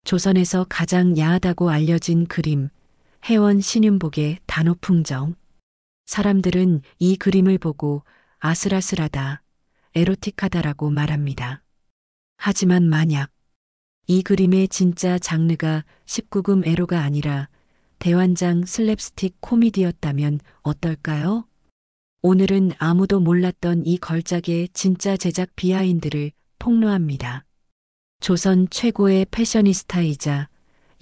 조선에서 가장 야하다고 알려진 그림, 혜원 신윤복의 단오풍정. 사람들은 이 그림을 보고 아슬아슬하다, 에로틱하다라고 말합니다. 하지만 만약 이 그림의 진짜 장르가 19금 에로가 아니라 대환장 슬랩스틱 코미디였다면 어떨까요? 오늘은 아무도 몰랐던 이 걸작의 진짜 제작 비하인드를 폭로합니다. 조선 최고의 패셔니스타이자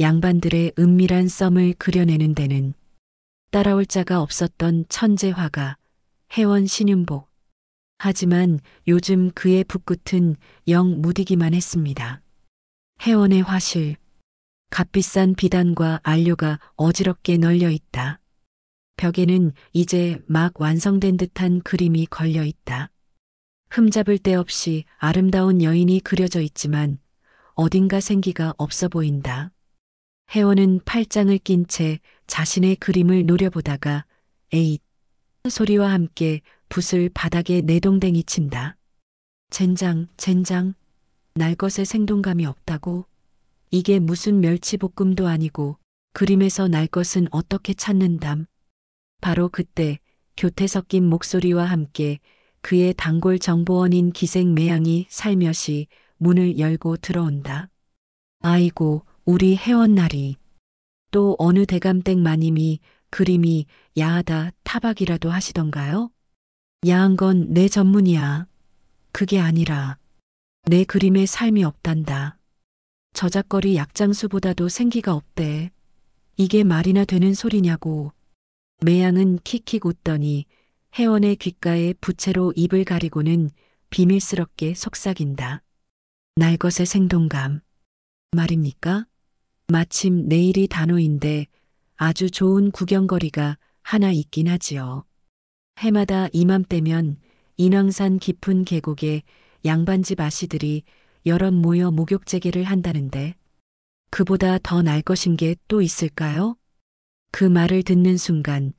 양반들의 은밀한 썸을 그려내는 데는 따라올 자가 없었던 천재 화가 혜원 신윤복. 하지만 요즘 그의 붓끝은 영 무디기만 했습니다. 혜원의 화실. 값비싼 비단과 안료가 어지럽게 널려 있다. 벽에는 이제 막 완성된 듯한 그림이 걸려 있다. 흠잡을 데 없이 아름다운 여인이 그려져 있지만 어딘가 생기가 없어 보인다. 혜원은 팔짱을 낀 채 자신의 그림을 노려보다가 에잇 소리와 함께 붓을 바닥에 내동댕이 친다. 젠장, 날 것에 생동감이 없다고? 이게 무슨 멸치볶음도 아니고 그림에서 날 것은 어떻게 찾는담? 바로 그때 교태 섞인 목소리와 함께 그의 단골 정보원인 기생매양이 살며시 문을 열고 들어온다. 아이고, 우리 혜원나리. 또 어느 대감댁 마님이 그림이 야하다 타박이라도 하시던가요? 야한 건 내 전문이야. 그게 아니라 내 그림에 삶이 없단다. 저작거리 약장수보다도 생기가 없대. 이게 말이나 되는 소리냐고. 매양은 킥킥 웃더니 혜원의 귓가에 부채로 입을 가리고는 비밀스럽게 속삭인다. 날 것의 생동감. 말입니까? 마침 내일이 단오인데 아주 좋은 구경거리가 하나 있긴 하지요. 해마다 이맘때면 인왕산 깊은 계곡에 양반집 아씨들이 여럿 모여 목욕재개를 한다는데 그보다 더 날 것인 게 또 있을까요? 그 말을 듣는 순간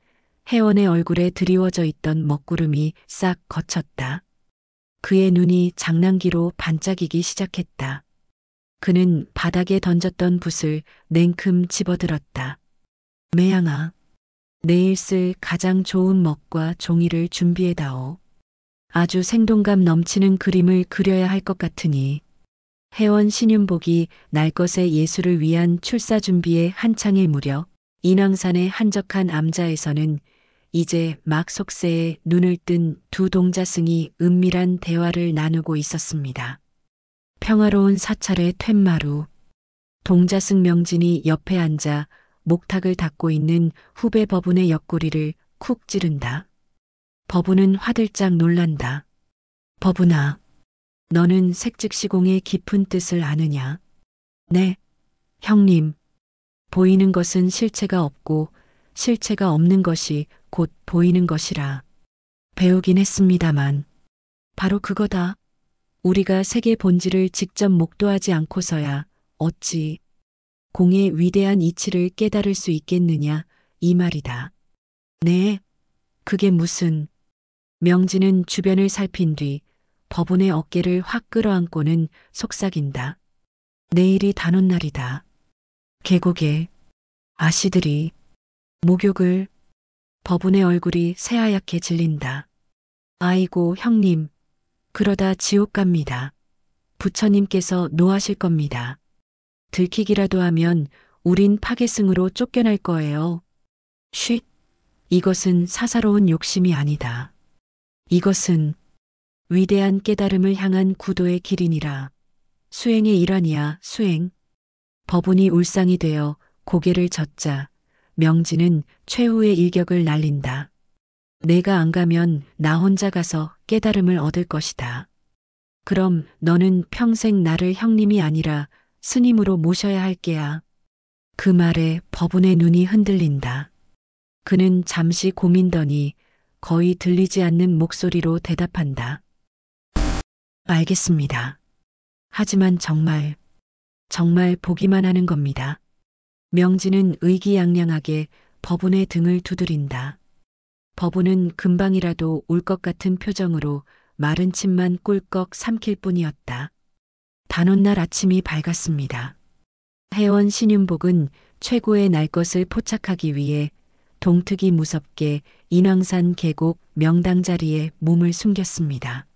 혜원의 얼굴에 드리워져 있던 먹구름이 싹 걷혔다. 그의 눈이 장난기로 반짝이기 시작했다. 그는 바닥에 던졌던 붓을 냉큼 집어들었다. 매양아, 내일 쓸 가장 좋은 먹과 종이를 준비해다오. 아주 생동감 넘치는 그림을 그려야 할 것 같으니. 혜원 신윤복이 날 것의 예술을 위한 출사 준비에 한창일 무렵 인왕산의 한적한 암자에서는 이제 막 속세에 눈을 뜬 두 동자승이 은밀한 대화를 나누고 있었습니다. 평화로운 사찰의 툇마루. 동자승 명진이 옆에 앉아 목탁을 닦고 있는 후배 법운의 옆구리를 쿡 찌른다. 법운은 화들짝 놀란다. 법운아, 너는 색즉시공의 깊은 뜻을 아느냐? 네, 형님. 보이는 것은 실체가 없고 실체가 없는 것이 곧 보이는 것이라. 배우긴 했습니다만. 바로 그거다. 우리가 세계 본질을 직접 목도하지 않고서야 어찌 공의 위대한 이치를 깨달을 수 있겠느냐 이 말이다. 네, 그게 무슨. 명진은 주변을 살핀 뒤 법운의 어깨를 확 끌어안고는 속삭인다. 내일이 단오날이다. 계곡에 아씨들이 목욕을. 법운의 얼굴이 새하얗게 질린다. 아이고 형님, 그러다 지옥 갑니다. 부처님께서 노하실 겁니다. 들키기라도 하면 우린 파괴승으로 쫓겨날 거예요. 쉿, 이것은 사사로운 욕심이 아니다. 이것은 위대한 깨달음을 향한 구도의 길이니라. 수행의 일환이야, 수행. 법운이 울상이 되어 고개를 젓자 명진은 최후의 일격을 날린다. 내가 안 가면 나 혼자 가서 깨달음을 얻을 것이다. 그럼 너는 평생 나를 형님이 아니라 스님으로 모셔야 할 게야. 그 말에 법운의 눈이 흔들린다. 그는 잠시 고민더니 거의 들리지 않는 목소리로 대답한다. 알겠습니다. 하지만 정말 보기만 하는 겁니다. 명진은 의기양양하게 법운의 등을 두드린다. 법운은 금방이라도 울 것 같은 표정으로 마른 침만 꿀꺽 삼킬 뿐이었다. 단오날 아침이 밝았습니다. 혜원 신윤복은 최고의 날 것을 포착하기 위해 동특이 무섭게 인왕산 계곡 명당 자리에 몸을 숨겼습니다.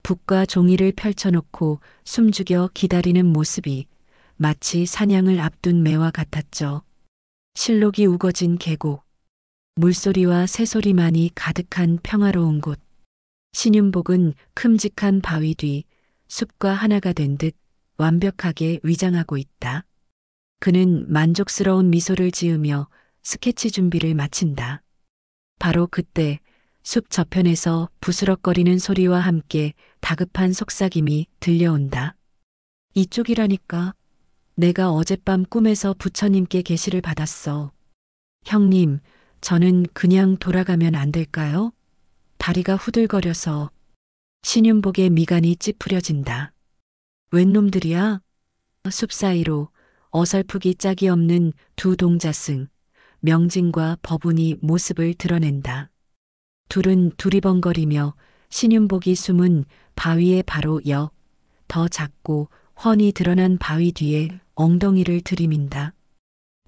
북과 종이를 펼쳐놓고 숨죽여 기다리는 모습이 마치 사냥을 앞둔 매와 같았죠. 실록이 우거진 계곡, 물소리와 새소리만이 가득한 평화로운 곳. 신윤복은 큼직한 바위 뒤 숲과 하나가 된 듯 완벽하게 위장하고 있다. 그는 만족스러운 미소를 지으며 스케치 준비를 마친다. 바로 그때 숲 저편에서 부스럭거리는 소리와 함께 다급한 속삭임이 들려온다. 이쪽이라니까. 내가 어젯밤 꿈에서 부처님께 계시를 받았어. 형님, 저는 그냥 돌아가면 안 될까요? 다리가 후들거려서. 신윤복의 미간이 찌푸려진다. 웬 놈들이야? 숲 사이로 어설프기 짝이 없는 두 동자승, 명진과 법운이 모습을 드러낸다. 둘은 두리번거리며 신윤복이 숨은 바위의 바로 더 작고 훤히 드러난 바위 뒤에 엉덩이를 들이민다.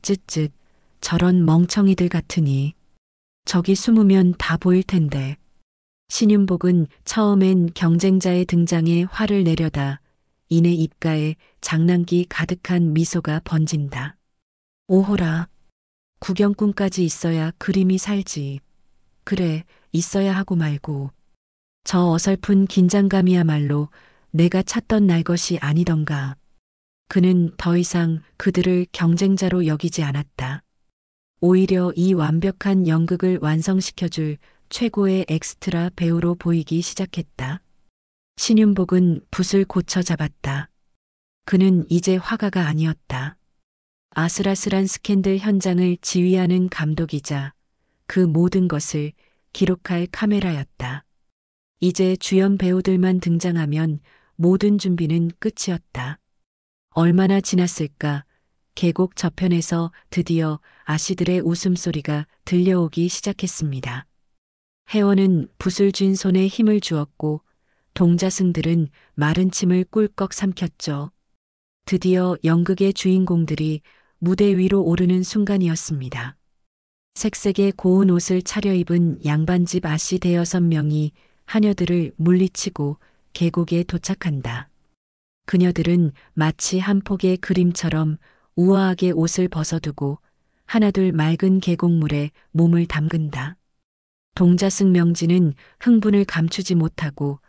쯧쯧, 저런 멍청이들 같으니. 저기 숨으면 다 보일 텐데. 신윤복은 처음엔 경쟁자의 등장에 화를 내려다 이내 입가에 장난기 가득한 미소가 번진다. 오호라. 구경꾼까지 있어야 그림이 살지. 그래, 있어야 하고 말고. 저 어설픈 긴장감이야말로 내가 찾던 날 것이 아니던가. 그는 더 이상 그들을 경쟁자로 여기지 않았다. 오히려 이 완벽한 연극을 완성시켜줄 최고의 엑스트라 배우로 보이기 시작했다. 신윤복은 붓을 고쳐 잡았다. 그는 이제 화가가 아니었다. 아슬아슬한 스캔들 현장을 지휘하는 감독이자 그 모든 것을 기록할 카메라였다. 이제 주연 배우들만 등장하면 모든 준비는 끝이었다. 얼마나 지났을까? 계곡 저편에서 드디어 아씨들의 웃음소리가 들려오기 시작했습니다. 혜원은 붓을 쥔 손에 힘을 주었고 동자승들은 마른 침을 꿀꺽 삼켰죠. 드디어 연극의 주인공들이 무대 위로 오르는 순간이었습니다. 색색의 고운 옷을 차려입은 양반집 아씨 대여섯 명이 하녀들을 물리치고 계곡에 도착한다. 그녀들은 마치 한 폭의 그림처럼 우아하게 옷을 벗어두고 하나둘 맑은 계곡물에 몸을 담근다. 동자승 명진은 흥분을 감추지 못하고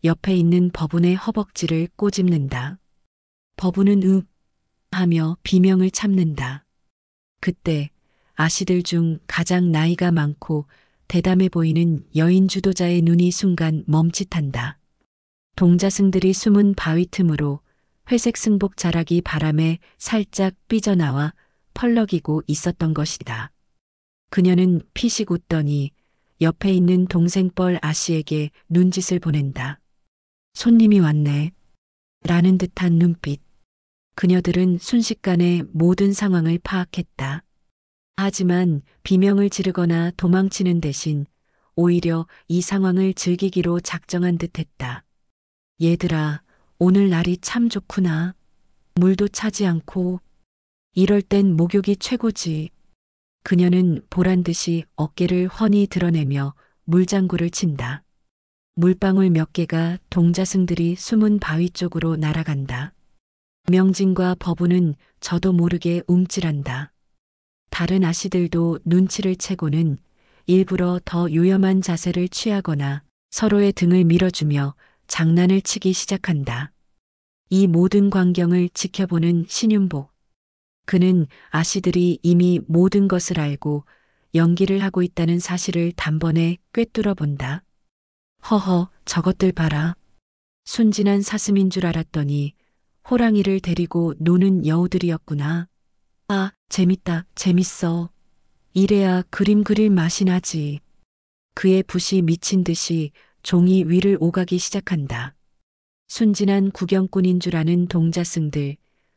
옆에 있는 법운의 허벅지를 꼬집는다. 법운은 윽 하며 비명을 참는다. 그때 아씨들 중 가장 나이가 많고 대담해 보이는 여인 주도자의 눈이 순간 멈칫한다. 동자승들이 숨은 바위 틈으로 회색 승복 자락이 바람에 살짝 삐져나와 펄럭이고 있었던 것이다. 그녀는 피식 웃더니 옆에 있는 동생뻘 아씨에게 눈짓을 보낸다. 손님이 왔네. 라는 듯한 눈빛. 그녀들은 순식간에 모든 상황을 파악했다. 하지만 비명을 지르거나 도망치는 대신 오히려 이 상황을 즐기기로 작정한 듯했다. 얘들아, 오늘 날이 참 좋구나. 물도 차지 않고. 이럴 땐 목욕이 최고지. 그녀는 보란 듯이 어깨를 훤히 드러내며 물장구를 친다. 물방울 몇 개가 동자승들이 숨은 바위 쪽으로 날아간다. 명진과 법운은 저도 모르게 움찔한다. 다른 아씨들도 눈치를 채고는 일부러 더 요염한 자세를 취하거나 서로의 등을 밀어주며 장난을 치기 시작한다. 이 모든 광경을 지켜보는 신윤복. 그는 아씨들이 이미 모든 것을 알고 연기를 하고 있다는 사실을 단번에 꿰뚫어 본다. 허허, 저것들 봐라. 순진한 사슴인 줄 알았더니 호랑이를 데리고 노는 여우들이었구나. 아, 재밌다, 재밌어. 이래야 그림 그릴 맛이 나지. 그의 붓이 미친 듯이 종이 위를 오가기 시작한다. 순진한 구경꾼인 줄 아는 동자승들,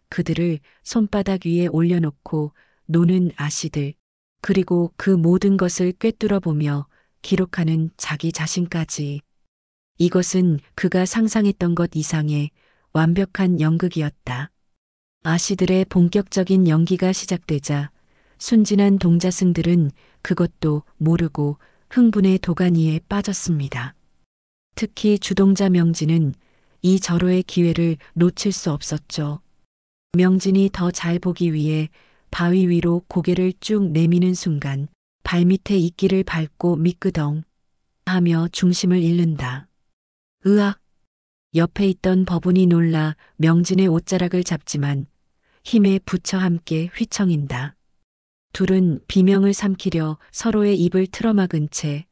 그들을 손바닥 위에 올려놓고 노는 아씨들, 그리고 그 모든 것을 꿰뚫어 보며 기록하는 자기 자신까지. 이것은 그가 상상했던 것 이상의 완벽한 연극이었다. 아씨들의 본격적인 연기가 시작되자 순진한 동자승들은 그것도 모르고 흥분의 도가니에 빠졌습니다. 특히 주동자 명진은 이 절호의 기회를 놓칠 수 없었죠. 명진이 더 잘 보기 위해 바위 위로 고개를 쭉 내미는 순간 발밑에 이끼를 밟고 미끄덩 하며 중심을 잃는다. 으악! 옆에 있던 법운이 놀라 명진의 옷자락을 잡지만 힘에 부처 함께 휘청인다. 둘은 비명을 삼키려 서로의 입을 틀어막은 채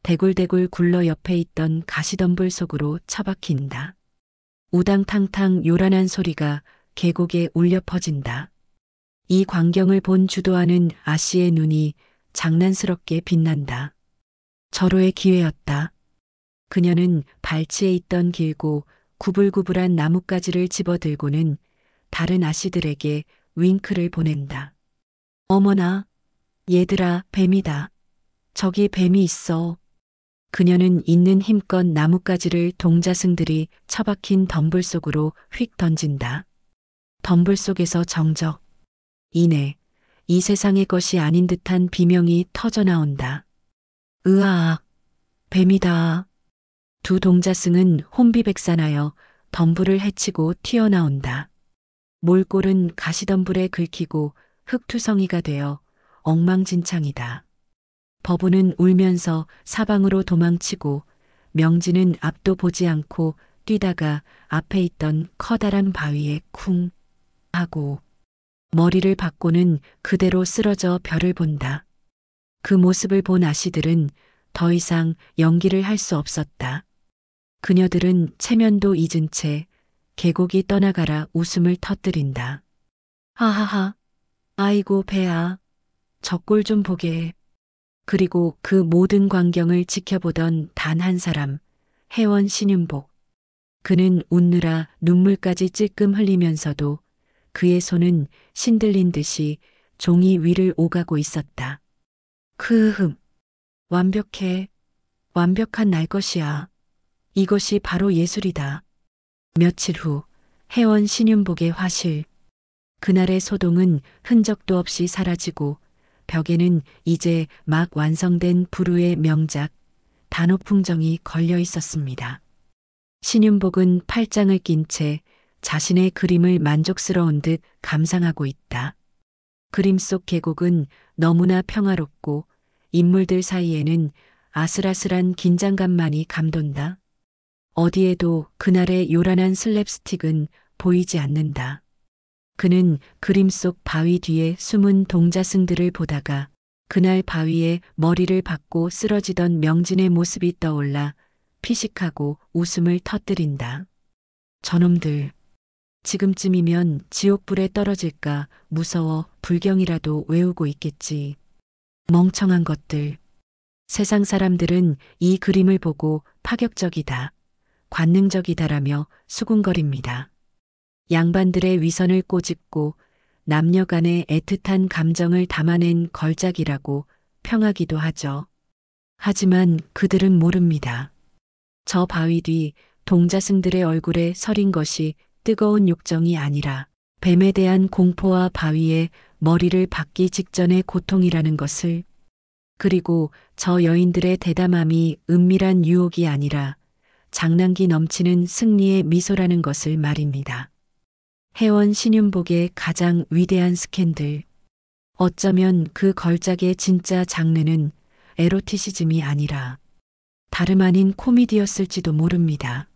대굴대굴 굴러 옆에 있던 가시덤불 속으로 처박힌다. 우당탕탕 요란한 소리가 계곡에 울려 퍼진다. 이 광경을 본 주도하는 아씨의 눈이 장난스럽게 빛난다. 절호의 기회였다. 그녀는 발치에 있던 길고 구불구불한 나뭇가지를 집어들고는 다른 아씨들에게 윙크를 보낸다. 어머나, 얘들아, 뱀이다. 저기 뱀이 있어. 그녀는 있는 힘껏 나뭇가지를 동자승들이 처박힌 덤불 속으로 휙 던진다. 덤불 속에서 정적. 이내 이 세상의 것이 아닌 듯한 비명이 터져 나온다. 으아악, 뱀이다. 두 동자승은 혼비백산하여 덤불을 헤치고 튀어나온다. 몰골은 가시덤불에 긁히고 흙투성이가 되어 엉망진창이다. 법운은 울면서 사방으로 도망치고 명진은 앞도 보지 않고 뛰다가 앞에 있던 커다란 바위에 쿵 하고 머리를 박고는 그대로 쓰러져 별을 본다. 그 모습을 본 아씨들은 더 이상 연기를 할 수 없었다. 그녀들은 체면도 잊은 채 계곡이 떠나가라 웃음을 터뜨린다. 하하하, 아이고 배야, 저 꼴 좀 보게. 그리고 그 모든 광경을 지켜보던 단 한 사람, 혜원 신윤복. 그는 웃느라 눈물까지 찔끔 흘리면서도 그의 손은 신들린 듯이 종이 위를 오가고 있었다. 크흠, 완벽해. 완벽한 날 것이야. 이것이 바로 예술이다. 며칠 후 혜원 신윤복의 화실. 그날의 소동은 흔적도 없이 사라지고 벽에는 이제 막 완성된 불후의 명작 단오풍정이 걸려 있었습니다. 신윤복은 팔짱을 낀 채 자신의 그림을 만족스러운 듯 감상하고 있다. 그림 속 계곡은 너무나 평화롭고 인물들 사이에는 아슬아슬한 긴장감만이 감돈다. 어디에도 그날의 요란한 슬랩스틱은 보이지 않는다. 그는 그림 속 바위 뒤에 숨은 동자승들을 보다가 그날 바위에 머리를 박고 쓰러지던 명진의 모습이 떠올라 피식하고 웃음을 터뜨린다. 저놈들, 지금쯤이면 지옥불에 떨어질까 무서워 불경이라도 외우고 있겠지. 멍청한 것들. 세상 사람들은 이 그림을 보고 파격적이다, 관능적이다라며 수군거립니다. 양반들의 위선을 꼬집고 남녀 간의 애틋한 감정을 담아낸 걸작이라고 평하기도 하죠. 하지만 그들은 모릅니다. 저 바위 뒤 동자승들의 얼굴에 서린 것이 뜨거운 욕정이 아니라 뱀에 대한 공포와 바위에 머리를 박기 직전의 고통이라는 것을, 그리고 저 여인들의 대담함이 은밀한 유혹이 아니라 장난기 넘치는 승리의 미소라는 것을 말입니다. 혜원 신윤복의 가장 위대한 스캔들. 어쩌면 그 걸작의 진짜 장르는 에로티시즘이 아니라 다름 아닌 코미디였을지도 모릅니다.